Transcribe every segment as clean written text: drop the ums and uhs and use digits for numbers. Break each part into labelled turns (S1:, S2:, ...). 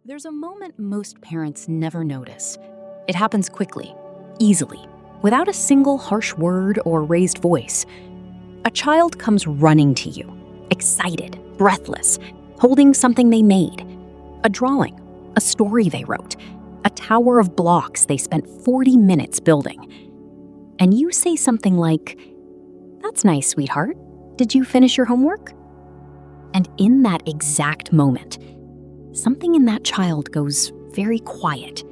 S1: There's a moment most parents never notice. It happens quickly, easily, without a single harsh word or raised voice. A child comes running to you, excited, breathless, holding something they made. A drawing, a story they wrote, a tower of blocks they spent 40 minutes building. And you say something like, "That's nice, sweetheart. Did you finish your homework?" And in that exact moment, something in that child goes very quiet.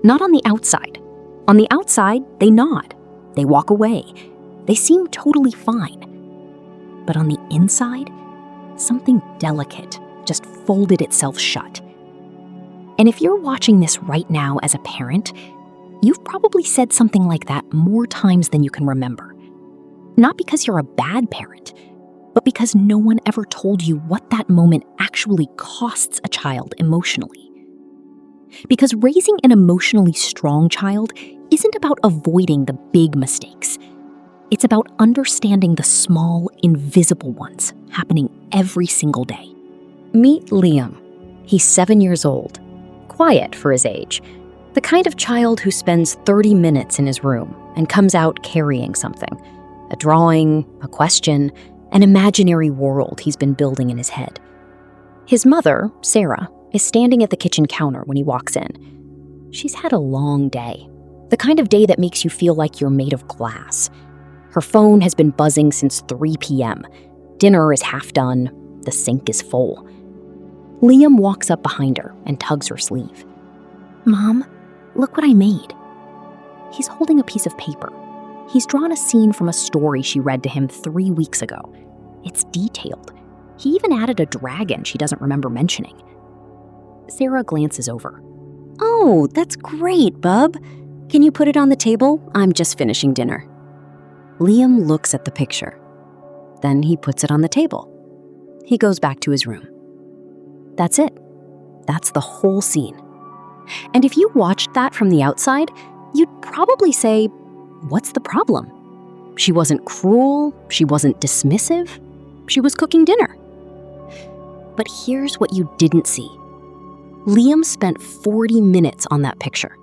S1: Not on the outside. On the outside, they nod. They walk away. They seem totally fine. But on the inside, something delicate just folded itself shut. And if you're watching this right now as a parent, you've probably said something like that more times than you can remember. Not because you're a bad parent, but because no one ever told you what that moment actually costs a child emotionally. Because raising an emotionally strong child isn't about avoiding the big mistakes. It's about understanding the small, invisible ones happening every single day. Meet Liam. He's 7 years old, quiet for his age, the kind of child who spends 30 minutes in his room and comes out carrying something, a drawing, a question, an imaginary world he's been building in his head. His mother, Sarah, is standing at the kitchen counter when he walks in. She's had a long day, the kind of day that makes you feel like you're made of glass. Her phone has been buzzing since 3 p.m. Dinner is half done. The sink is full. Liam walks up behind her and tugs her sleeve. "Mom, look what I made." He's holding a piece of paper. He's drawn a scene from a story she read to him 3 weeks ago. It's detailed. He even added a dragon she doesn't remember mentioning. Sarah glances over. "Oh, that's great, bub. Can you put it on the table? I'm just finishing dinner." Liam looks at the picture. Then he puts it on the table. He goes back to his room. That's it. That's the whole scene. And if you watched that from the outside, you'd probably say, what's the problem? She wasn't cruel. She wasn't dismissive. She was cooking dinner. But here's what you didn't see. Liam spent 40 minutes on that picture.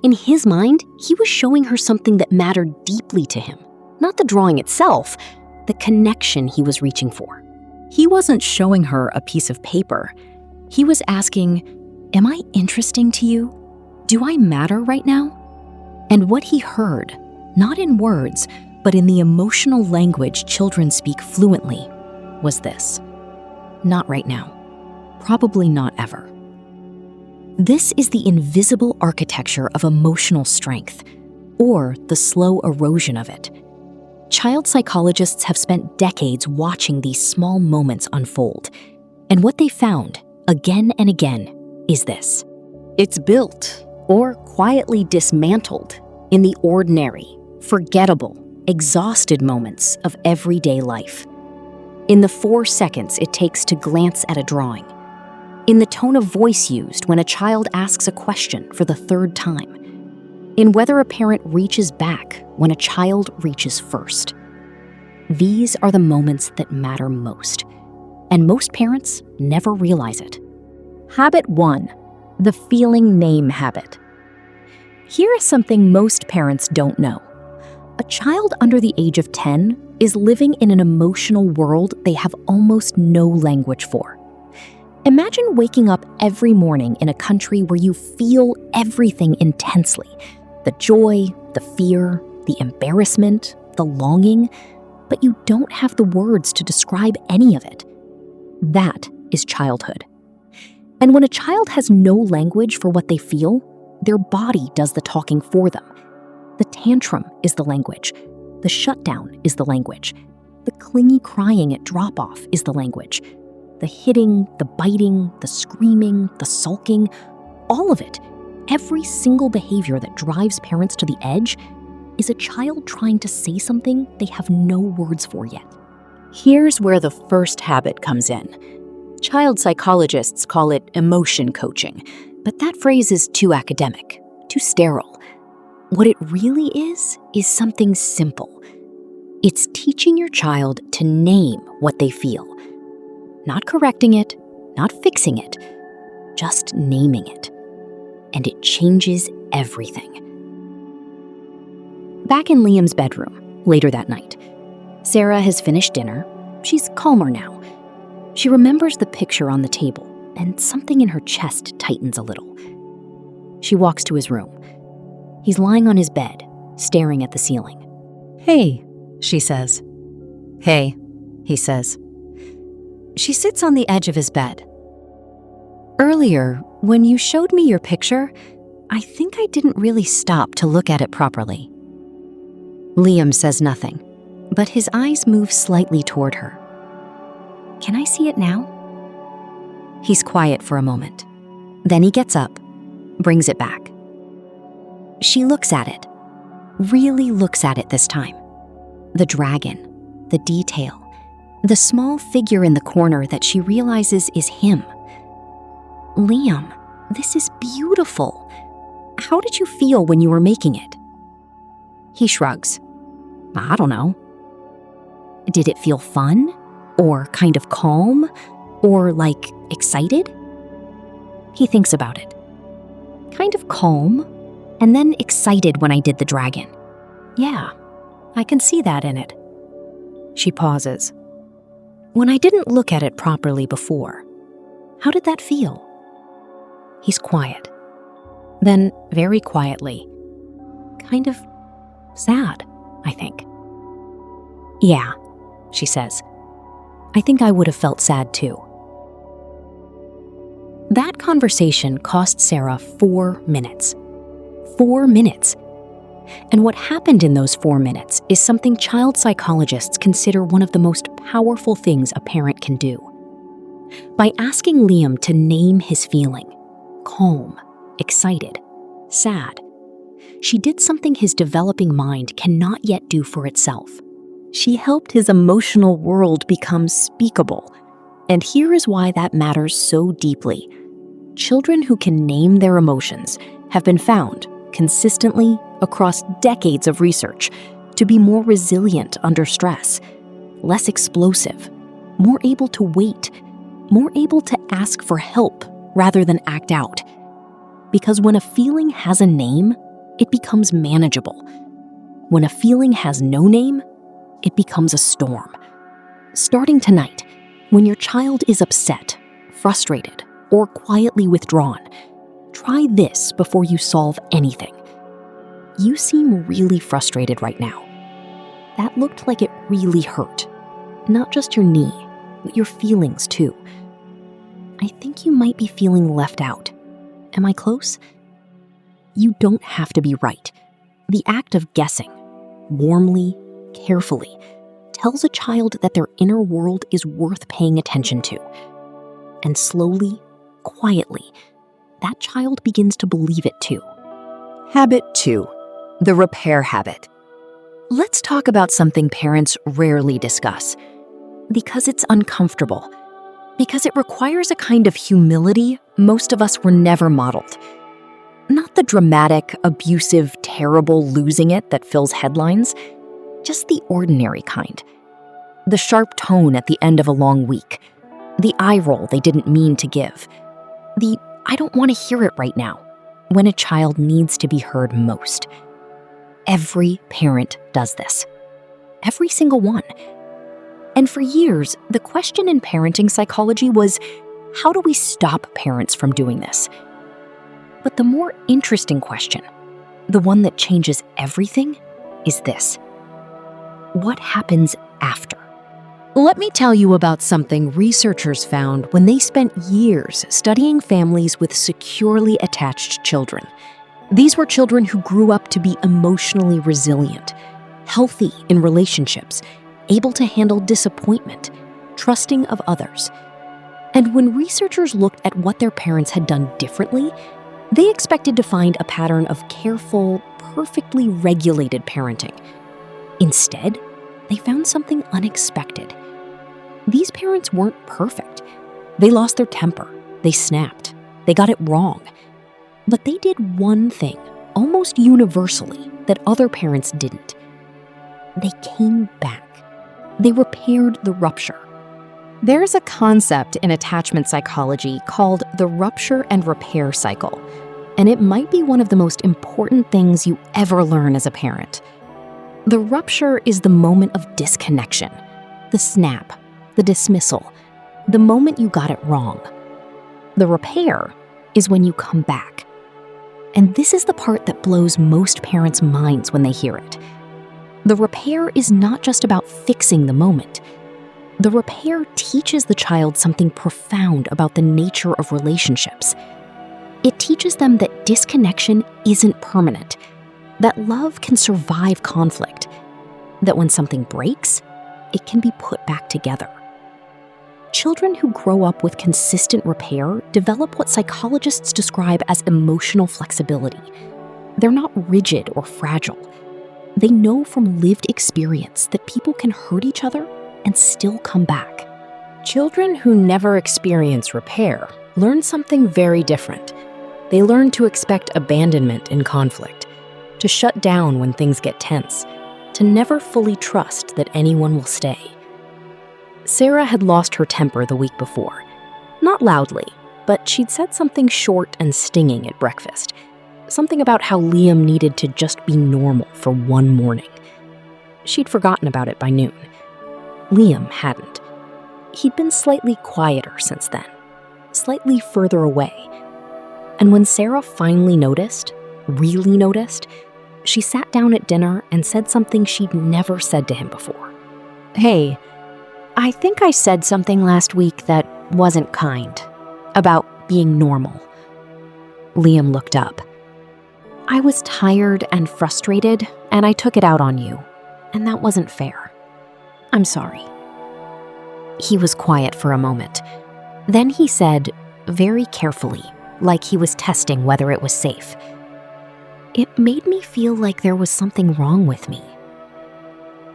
S1: In his mind, he was showing her something that mattered deeply to him. Not the drawing itself, the connection he was reaching for. He wasn't showing her a piece of paper. He was asking, "Am I interesting to you? Do I matter right now?" And what he heard, not in words, but in the emotional language children speak fluently, was this: "Not right now. Probably not ever." This is the invisible architecture of emotional strength, or the slow erosion of it. Child psychologists have spent decades watching these small moments unfold, and what they found, again and again, is this: it's built, or quietly dismantled, in the ordinary, forgettable, exhausted moments of everyday life. In the 4 seconds it takes to glance at a drawing. In the tone of voice used when a child asks a question for the 3rd time. In whether a parent reaches back when a child reaches first. These are the moments that matter most, and most parents never realize it. Habit 1, the feeling name habit. Here is something most parents don't know. A child under the age of 10 is living in an emotional world they have almost no language for. Imagine waking up every morning in a country where you feel everything intensely: the joy, the fear, the embarrassment, the longing, but you don't have the words to describe any of it. That is childhood. And when a child has no language for what they feel, their body does the talking for them. The tantrum is the language. The shutdown is the language. The clingy crying at drop-off is the language. The hitting, the biting, the screaming, the sulking, all of it, every single behavior that drives parents to the edge, is a child trying to say something they have no words for yet. Here's where the first habit comes in. Child psychologists call it emotion coaching, but that phrase is too academic, too sterile. What it really is something simple. It's teaching your child to name what they feel. Not correcting it, not fixing it, just naming it. And it changes everything. Back in Liam's bedroom, later that night, Sarah has finished dinner. She's calmer now. She remembers the picture on the table, and something in her chest tightens a little. She walks to his room. He's lying on his bed, staring at the ceiling. "Hey," she says. "Hey," he says. She sits on the edge of his bed. "Earlier, when you showed me your picture, I think I didn't really stop to look at it properly." Liam says nothing, but his eyes move slightly toward her. "Can I see it now?" He's quiet for a moment. Then he gets up, brings it back. She looks at it, really looks at it this time. The dragon, the detail, the small figure in the corner that she realizes is him. "Liam, this is beautiful. How did you feel when you were making it?" He shrugs. "I don't know." "Did it feel fun? Or kind of calm? Or like excited?" He thinks about it. "Kind of calm, and then excited when I did the dragon. Yeah, I can see that in it." She pauses. "When I didn't look at it properly before, how did that feel?" He's quiet. Then, very quietly, "Kind of sad, I think." "Yeah," she says. "I think I would have felt sad too." That conversation cost Sarah 4 minutes. 4 minutes. And what happened in those 4 minutes is something child psychologists consider one of the most powerful things a parent can do. By asking Liam to name his feeling, calm, excited, sad, she did something his developing mind cannot yet do for itself. She helped his emotional world become speakable. And here is why that matters so deeply. Children who can name their emotions have been found, consistently across decades of research, to be more resilient under stress, less explosive, more able to wait, more able to ask for help rather than act out. Because when a feeling has a name, it becomes manageable. When a feeling has no name, it becomes a storm. Starting tonight, when your child is upset, frustrated, or quietly withdrawn, try this before you solve anything. "You seem really frustrated right now. That looked like it really hurt. Not just your knee, but your feelings too. I think you might be feeling left out. Am I close?" You don't have to be right. The act of guessing, warmly, carefully, tells a child that their inner world is worth paying attention to. And slowly, quietly, that child begins to believe it too. Habit 2, the repair habit. Let's talk about something parents rarely discuss. Because it's uncomfortable. Because it requires a kind of humility most of us were never modeled. Not the dramatic, abusive, terrible losing it that fills headlines, just the ordinary kind. The sharp tone at the end of a long week. The eye roll they didn't mean to give. The "I don't want to hear it right now," when a child needs to be heard most. Every parent does this. Every single one. And for years, the question in parenting psychology was, how do we stop parents from doing this? But the more interesting question, the one that changes everything, is this: what happens after? Let me tell you about something researchers found when they spent years studying families with securely attached children. These were children who grew up to be emotionally resilient, healthy in relationships, able to handle disappointment, trusting of others. And when researchers looked at what their parents had done differently, they expected to find a pattern of careful, perfectly regulated parenting. Instead, they found something unexpected. These parents weren't perfect. They lost their temper, they snapped, they got it wrong. But they did one thing, almost universally, that other parents didn't. They came back. They repaired the rupture. There's a concept in attachment psychology called the rupture and repair cycle, and it might be one of the most important things you ever learn as a parent. The rupture is the moment of disconnection, the snap, the dismissal, the moment you got it wrong. The repair is when you come back. And this is the part that blows most parents' minds when they hear it. The repair is not just about fixing the moment. The repair teaches the child something profound about the nature of relationships. It teaches them that disconnection isn't permanent, that love can survive conflict, that when something breaks, it can be put back together. Children who grow up with consistent repair develop what psychologists describe as emotional flexibility. They're not rigid or fragile. They know from lived experience that people can hurt each other and still come back. Children who never experience repair learn something very different. They learn to expect abandonment in conflict, to shut down when things get tense, to never fully trust that anyone will stay. Sarah had lost her temper the week before. Not loudly, but she'd said something short and stinging at breakfast. Something about how Liam needed to just be normal for one morning. She'd forgotten about it by noon. Liam hadn't. He'd been slightly quieter since then, slightly further away. And when Sarah finally noticed, really noticed, she sat down at dinner and said something she'd never said to him before. "Hey, I think I said something last week that wasn't kind, about being normal." Liam looked up. "I was tired and frustrated, and I took it out on you, and that wasn't fair. I'm sorry." He was quiet for a moment. Then he said, very carefully, like he was testing whether it was safe, "It made me feel like there was something wrong with me."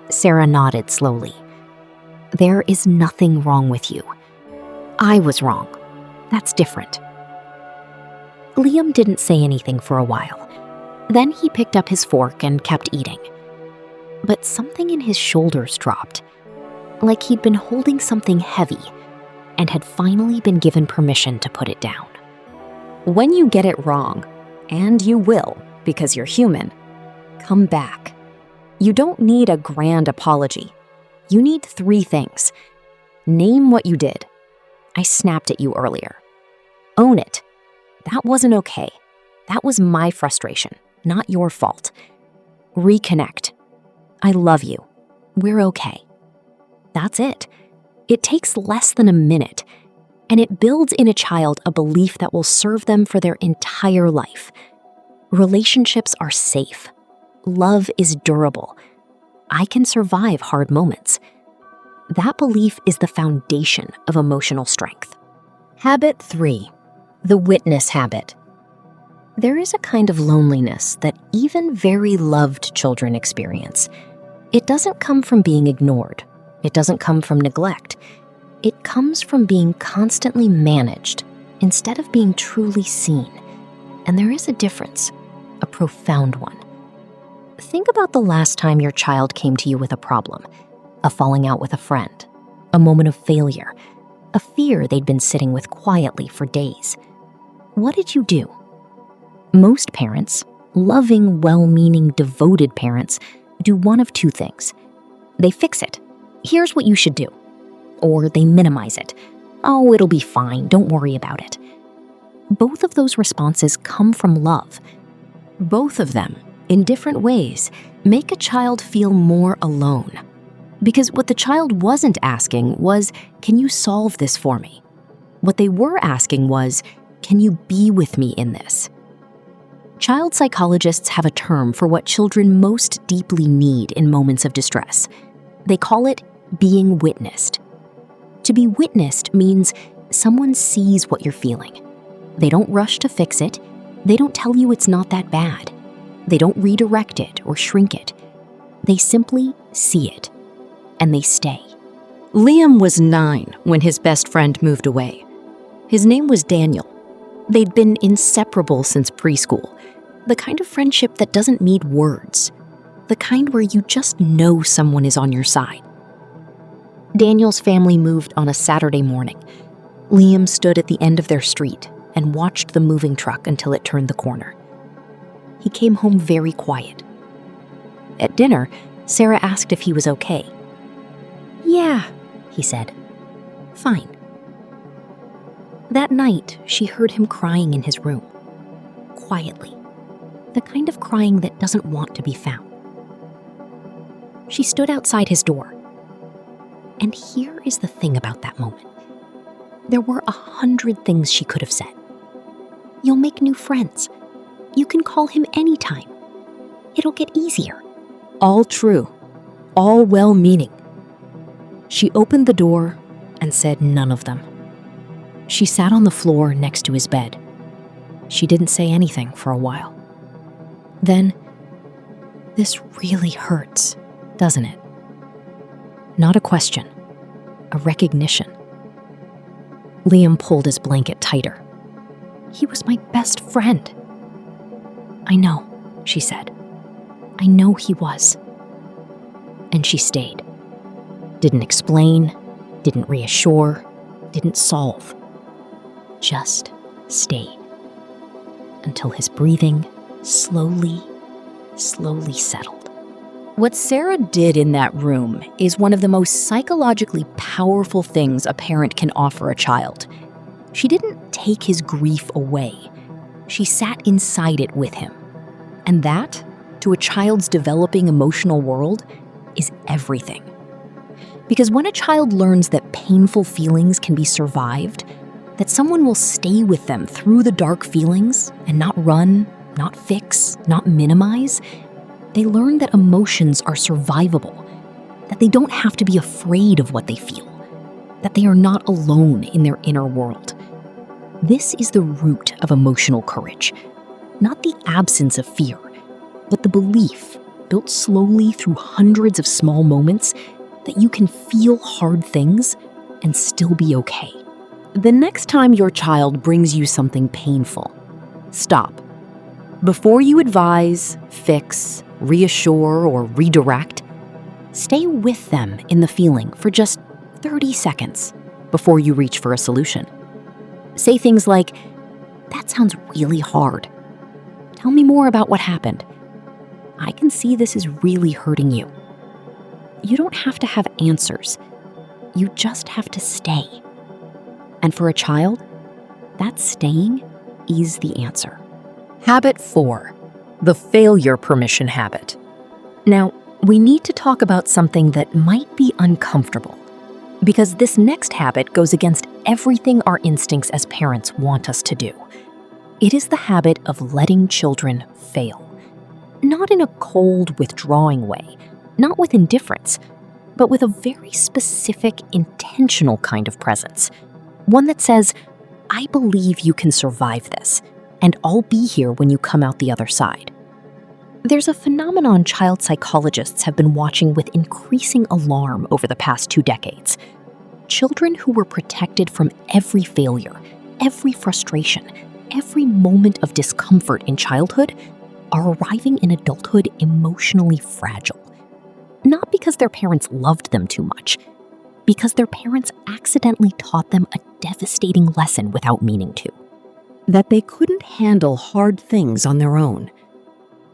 S1: Sarah nodded slowly. "There is nothing wrong with you. I was wrong. That's different." Liam didn't say anything for a while. Then he picked up his fork and kept eating. But something in his shoulders dropped, like he'd been holding something heavy and had finally been given permission to put it down. When you get it wrong, and you will because you're human, come back. You don't need a grand apology. You need 3 things. Name what you did. I snapped at you earlier. Own it. That wasn't okay. That was my frustration, not your fault. Reconnect. I love you. We're okay. That's it. It takes less than a minute, and it builds in a child a belief that will serve them for their entire life. Relationships are safe. Love is durable. I can survive hard moments. That belief is the foundation of emotional strength. Habit 3, the witness habit. There is a kind of loneliness that even very loved children experience. It doesn't come from being ignored. It doesn't come from neglect. It comes from being constantly managed instead of being truly seen. And there is a difference, a profound one. Think about the last time your child came to you with a problem, a falling out with a friend, a moment of failure, a fear they'd been sitting with quietly for days. What did you do? Most parents, loving, well-meaning, devoted parents, do one of 2 things. They fix it. Here's what you should do. Or they minimize it. Oh, it'll be fine. Don't worry about it. Both of those responses come from love. Both of them, in different ways, make a child feel more alone. Because what the child wasn't asking was, can you solve this for me? What they were asking was, can you be with me in this? Child psychologists have a term for what children most deeply need in moments of distress. They call it being witnessed. To be witnessed means someone sees what you're feeling. They don't rush to fix it. They don't tell you it's not that bad. They don't redirect it or shrink it. They simply see it, and they stay. Liam was 9 when his best friend moved away. His name was Daniel. They'd been inseparable since preschool, the kind of friendship that doesn't need words, the kind where you just know someone is on your side. Daniel's family moved on a Saturday morning. Liam stood at the end of their street and watched the moving truck until it turned the corner. He came home very quiet. At dinner, Sarah asked if he was okay. "Yeah," he said. "Fine." That night, she heard him crying in his room. Quietly. The kind of crying that doesn't want to be found. She stood outside his door. And here is the thing about that moment. There were 100 things she could have said. "You'll make new friends. You can call him anytime. It'll get easier." All true. All well-meaning. She opened the door and said none of them. She sat on the floor next to his bed. She didn't say anything for a while. Then, "This really hurts, doesn't it?" Not a question, a recognition. Liam pulled his blanket tighter. "He was my best friend." "I know," she said. "I know he was." And she stayed. Didn't explain, didn't reassure, didn't solve. Just stayed. Until his breathing slowly settled. What Sarah did in that room is one of the most psychologically powerful things a parent can offer a child. She didn't take his grief away. She sat inside it with him. And that, to a child's developing emotional world, is everything. Because when a child learns that painful feelings can be survived, that someone will stay with them through the dark feelings and not run, not fix, not minimize, they learn that emotions are survivable, that they don't have to be afraid of what they feel, that they are not alone in their inner world. This is the root of emotional courage, not the absence of fear, but the belief, built slowly through hundreds of small moments, that you can feel hard things and still be okay. The next time your child brings you something painful, stop. Before you advise, fix, reassure, or redirect, stay with them in the feeling for just 30 seconds before you reach for a solution. Say things like, "That sounds really hard. Tell me more about what happened. I can see this is really hurting you." You don't have to have answers. You just have to stay. And for a child, that staying is the answer. Habit 4, the failure permission habit. Now, we need to talk about something that might be uncomfortable, because this next habit goes against everything our instincts as parents want us to do. It is the habit of letting children fail. Not in a cold, withdrawing way, not with indifference, but with a very specific, intentional kind of presence. One that says, "I believe you can survive this, and I'll be here when you come out the other side." There's a phenomenon child psychologists have been watching with increasing alarm over the past 2 decades. Children who were protected from every failure, every frustration, every moment of discomfort in childhood are arriving in adulthood emotionally fragile. Not because their parents loved them too much, because their parents accidentally taught them a devastating lesson without meaning to. That they couldn't handle hard things on their own.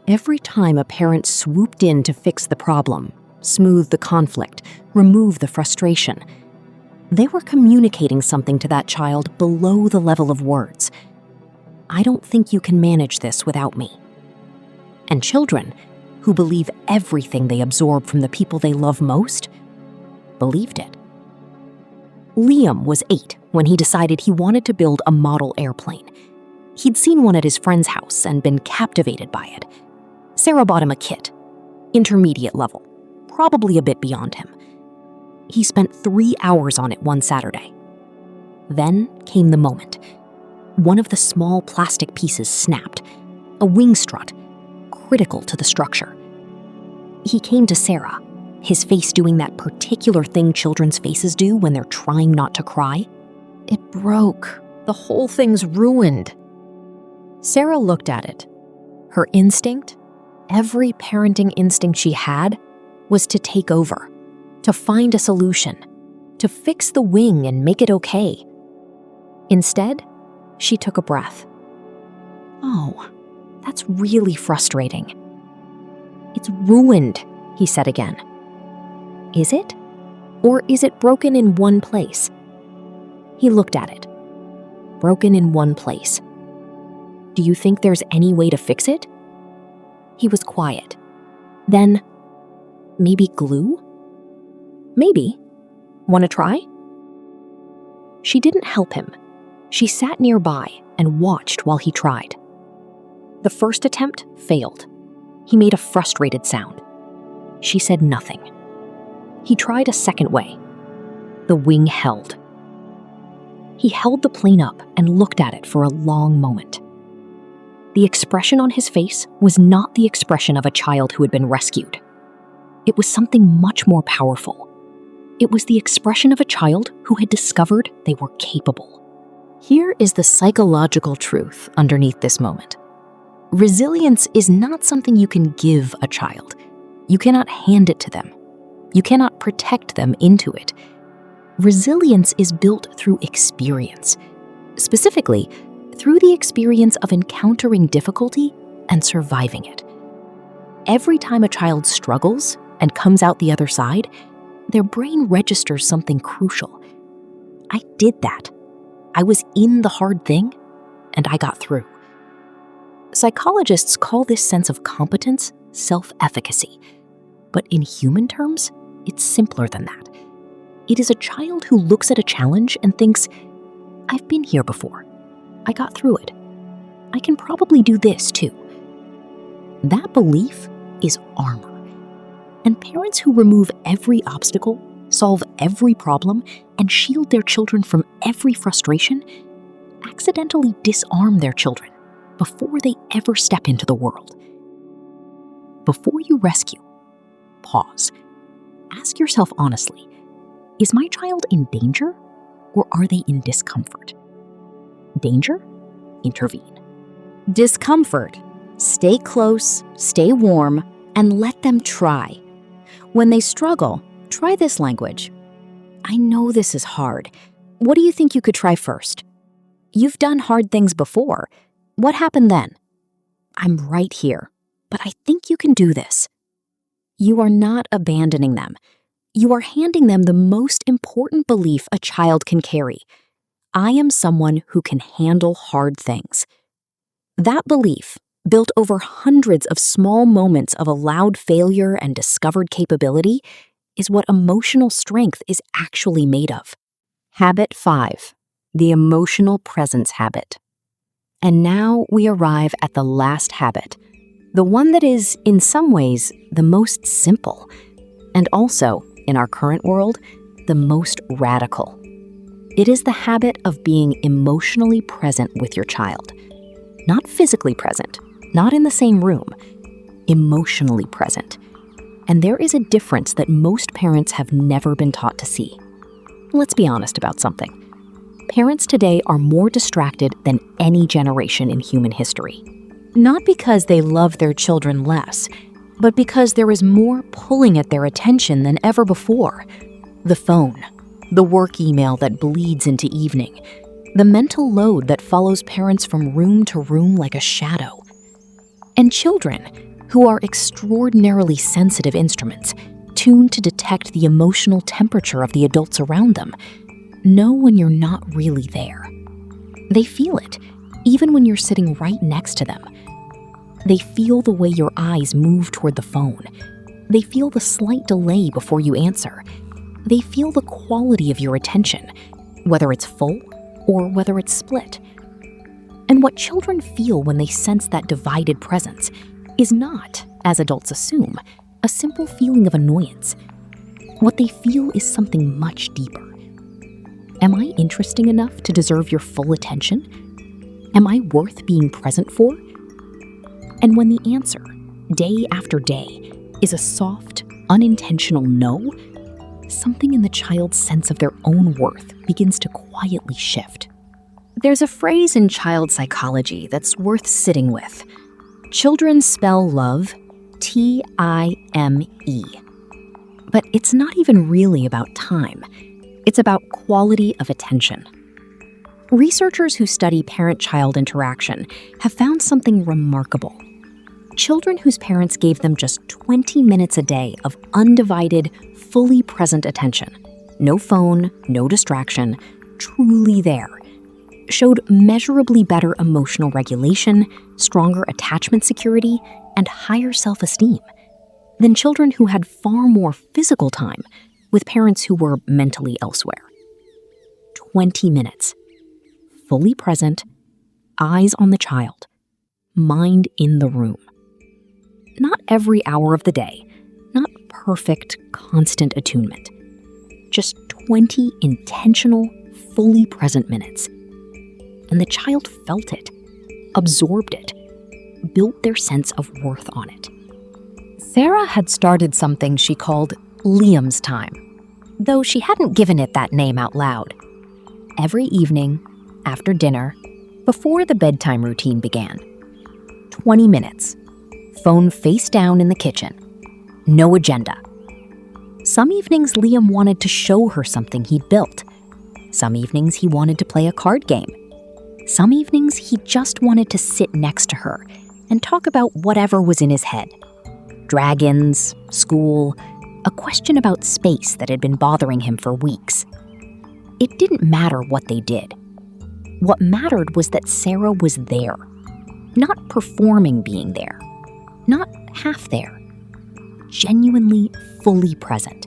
S1: Every time a parent swooped in to fix the problem, smooth the conflict, remove the frustration, they were communicating something to that child below the level of words. "I don't think you can manage this without me." And children, who believe everything they absorb from the people they love most, believed it. Liam was 8 when he decided he wanted to build a model airplane. He'd seen one at his friend's house and been captivated by it. Sarah bought him a kit, intermediate level, probably a bit beyond him. He spent 3 hours on it one Saturday. Then came the moment. One of the small plastic pieces snapped, a wing strut, critical to the structure. He came to Sarah, his face doing that particular thing children's faces do when they're trying not to cry. "It broke. The whole thing's ruined." Sarah looked at it. Her instinct, every parenting instinct she had, was to take over, to find a solution, to fix the wing and make it okay. Instead, she took a breath. "Oh, that's really frustrating." "It's ruined," he said again. "Is it? Or is it broken in one place?" He looked at it. Broken in one place. "Do you think there's any way to fix it?" He was quiet. Then, "Maybe glue?" "Maybe. Want to try?" She didn't help him. She sat nearby and watched while he tried. The first attempt failed. He made a frustrated sound. She said nothing. He tried a second way. The wing held. He held the plane up and looked at it for a long moment. The expression on his face was not the expression of a child who had been rescued. It was something much more powerful. It was the expression of a child who had discovered they were capable. Here is the psychological truth underneath this moment. Resilience is not something you can give a child. You cannot hand it to them. You cannot protect them into it. Resilience is built through experience, specifically through the experience of encountering difficulty and surviving it. Every time a child struggles and comes out the other side, their brain registers something crucial. I did that. I was in the hard thing, and I got through. Psychologists call this sense of competence self-efficacy, but in human terms, it's simpler than that. It is a child who looks at a challenge and thinks, "I've been here before. I got through it. I can probably do this too." That belief is armor. And parents who remove every obstacle, solve every problem, and shield their children from every frustration accidentally disarm their children before they ever step into the world. Before you rescue, pause. Ask yourself honestly, is my child in danger or are they in discomfort? Danger? Intervene. Discomfort? Stay close, stay warm, and let them try. When they struggle, try this language. "I know this is hard. What do you think you could try first? You've done hard things before. What happened then? I'm right here, but I think you can do this." You are not abandoning them. You are handing them the most important belief a child can carry. I am someone who can handle hard things. That belief, built over hundreds of small moments of allowed failure and discovered capability, is what emotional strength is actually made of. Habit 5, the emotional presence habit. And now we arrive at the last habit, the one that is, in some ways, the most simple, and also, in our current world, the most radical. It is the habit of being emotionally present with your child. Not physically present, not in the same room, emotionally present. And there is a difference that most parents have never been taught to see. Let's be honest about something. Parents today are more distracted than any generation in human history. Not because they love their children less, but because there is more pulling at their attention than ever before. The phone, the work email that bleeds into evening, the mental load that follows parents from room to room like a shadow. And children, who are extraordinarily sensitive instruments, tuned to detect the emotional temperature of the adults around them, know when you're not really there. They feel it, even when you're sitting right next to them. They feel the way your eyes move toward the phone. They feel the slight delay before you answer. They feel the quality of your attention, whether it's full or whether it's split. And what children feel when they sense that divided presence is not, as adults assume, a simple feeling of annoyance. What they feel is something much deeper. Am I interesting enough to deserve your full attention? Am I worth being present for? And when the answer, day after day, is a soft, unintentional no, something in the child's sense of their own worth begins to quietly shift. There's a phrase in child psychology that's worth sitting with. Children spell love Time. But it's not even really about time. It's about quality of attention. Researchers who study parent-child interaction have found something remarkable. Children whose parents gave them just 20 minutes a day of undivided, fully present attention, no phone, no distraction, truly there, showed measurably better emotional regulation, stronger attachment security, and higher self-esteem than children who had far more physical time with parents who were mentally elsewhere. 20 minutes, fully present, eyes on the child, mind in the room. Not every hour of the day, not perfect, constant attunement. Just 20 intentional, fully present minutes. And the child felt it, absorbed it, built their sense of worth on it. Sarah had started something she called Liam's time, though she hadn't given it that name out loud. Every evening, after dinner, before the bedtime routine began, 20 minutes, phone face down in the kitchen, no agenda. Some evenings Liam wanted to show her something he'd built. Some evenings he wanted to play a card game. Some evenings he just wanted to sit next to her and talk about whatever was in his head. Dragons, school, a question about space that had been bothering him for weeks. It didn't matter what they did. What mattered was that Sarah was there, not performing being there, not half there, genuinely fully present.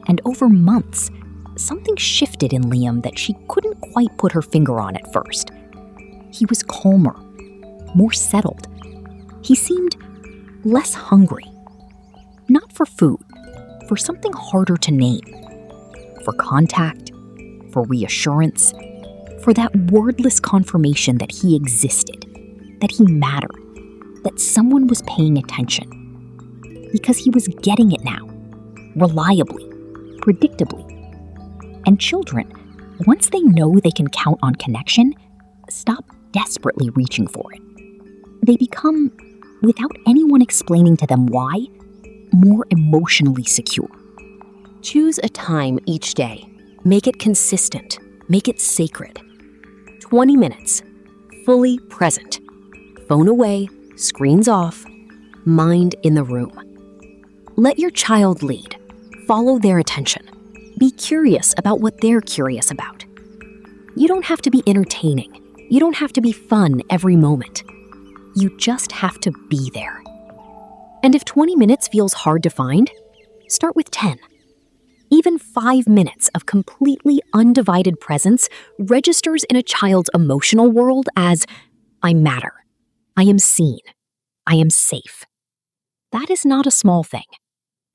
S1: And over months, something shifted in Liam that she couldn't quite put her finger on at first. He was calmer, more settled. He seemed less hungry. Not for food, for something harder to name. For contact, for reassurance, for that wordless confirmation that he existed, that he mattered, that someone was paying attention. Because he was getting it now, reliably, predictably. And children, once they know they can count on connection, stop desperately reaching for it. They become, without anyone explaining to them why, more emotionally secure. Choose a time each day. Make it consistent. Make it sacred. 20 minutes, fully present. Phone away, screens off, mind in the room. Let your child lead. Follow their attention. Be curious about what they're curious about. You don't have to be entertaining. You don't have to be fun every moment. You just have to be there. And if 20 minutes feels hard to find, start with 10. Even 5 minutes of completely undivided presence registers in a child's emotional world as, I matter. I am seen. I am safe. That is not a small thing.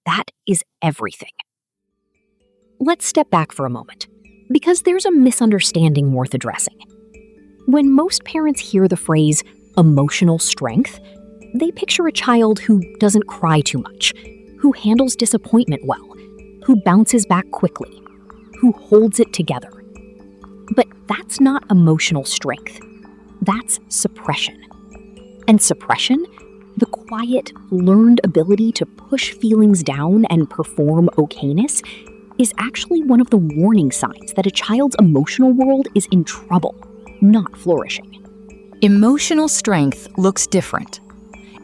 S1: That is everything. Let's step back for a moment, because there's a misunderstanding worth addressing. When most parents hear the phrase emotional strength, they picture a child who doesn't cry too much, who handles disappointment well, who bounces back quickly, who holds it together. But that's not emotional strength. That's suppression. And suppression, the quiet, learned ability to push feelings down and perform okayness, is actually one of the warning signs that a child's emotional world is in trouble, not flourishing.
S2: Emotional strength looks different.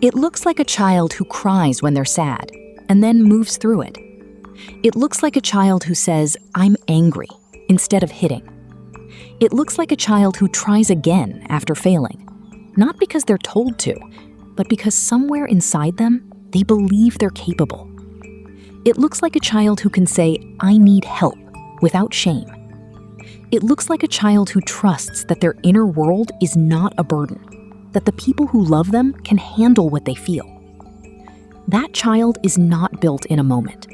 S2: It looks like a child who cries when they're sad and then moves through it. It looks like a child who says, I'm angry, instead of hitting. It looks like a child who tries again after failing, not because they're told to, but because somewhere inside them, they believe they're capable. It looks like a child who can say, I need help, without shame. It looks like a child who trusts that their inner world is not a burden, that the people who love them can handle what they feel. That child is not built in a moment.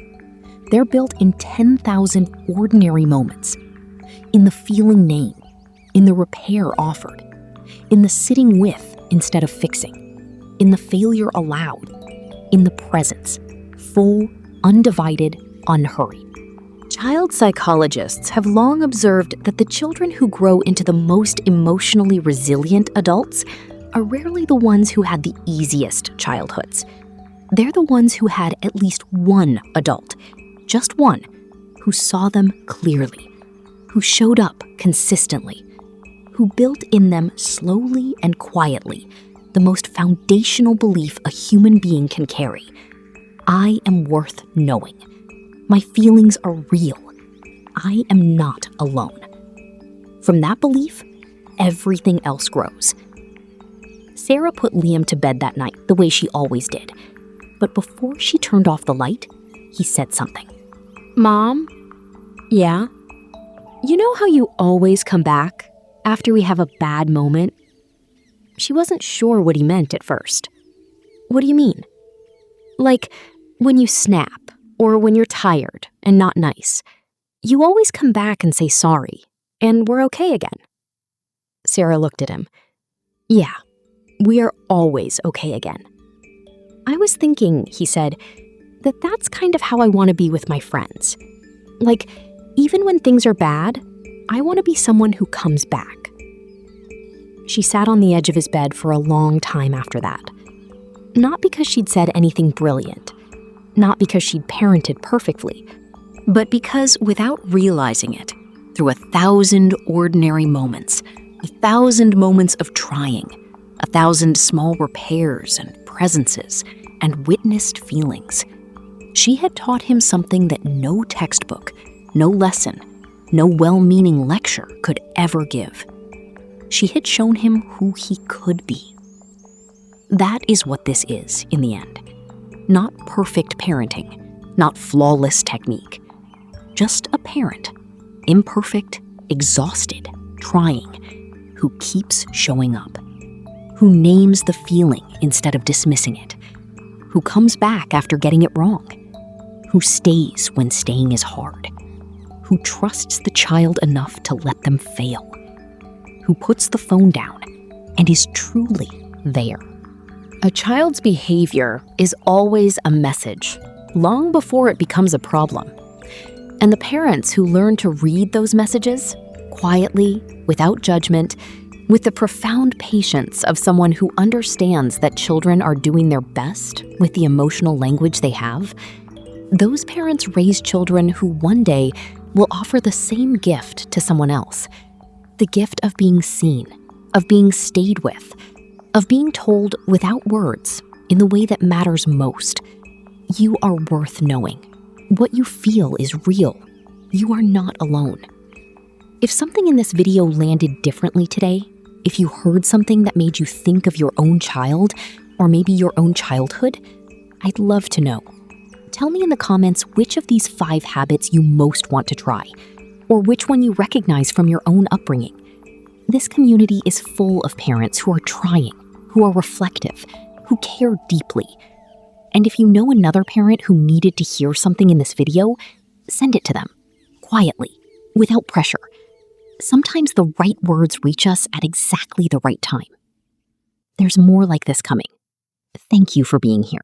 S2: They're built in 10,000 ordinary moments, in the feeling name, in the repair offered, in the sitting with instead of fixing, in the failure allowed, in the presence, full, undivided, unhurried. Child psychologists have long observed that the children who grow into the most emotionally resilient adults are rarely the ones who had the easiest childhoods. They're the ones who had at least one adult, just one,
S1: who saw them clearly, who showed up consistently, who built in them slowly and quietly the most foundational belief a human being can carry. I am worth knowing. My feelings are real. I am not alone. From that belief, everything else grows. Sarah put Liam to bed that night the way she always did. But before she turned off the light, he said something.
S2: Mom? Yeah? You know how you always come back after we have a bad moment? She wasn't sure what he meant at first. What do you mean? Like when you snap or when you're tired and not nice. You always come back and say sorry, and we're okay again. Sarah looked at him. Yeah, we are always okay again. I was thinking, he said, that's kind of how I want to be with my friends. Like, even when things are bad, I want to be someone who comes back. She sat on the edge of his bed for a long time after that. Not because she'd said anything brilliant, not because she'd parented perfectly, but because without realizing it, through 1,000 ordinary moments, 1,000 moments of trying, 1,000 small repairs and presences and witnessed feelings, she had taught him something that no textbook, no lesson, no well-meaning lecture could ever give. She had shown him who he could be. That is what this is in the end. Not perfect parenting, not flawless technique. Just a parent, imperfect, exhausted, trying, who keeps showing up, who names the feeling instead of dismissing it, who comes back after getting it wrong, who stays when staying is hard, who trusts the child enough to let them fail, who puts the phone down and is truly there. A child's behavior is always a message, long before it becomes a problem. And the parents who learn to read those messages, quietly, without judgment, with the profound patience of someone who understands that children are doing their best with the emotional language they have, those parents raise children who one day will offer the same gift to someone else. The gift of being seen, of being stayed with, of being told without words in the way that matters most. You are worth knowing. What you feel is real. You are not alone. If something in this video landed differently today, if you heard something that made you think of your own child, or maybe your own childhood, I'd love to know. Tell me in the comments which of these 5 habits you most want to try, or which one you recognize from your own upbringing. This community is full of parents who are trying, who are reflective, who care deeply. And if you know another parent who needed to hear something in this video, send it to them, quietly, without pressure. Sometimes the right words reach us at exactly the right time. There's more like this coming. Thank you for being here.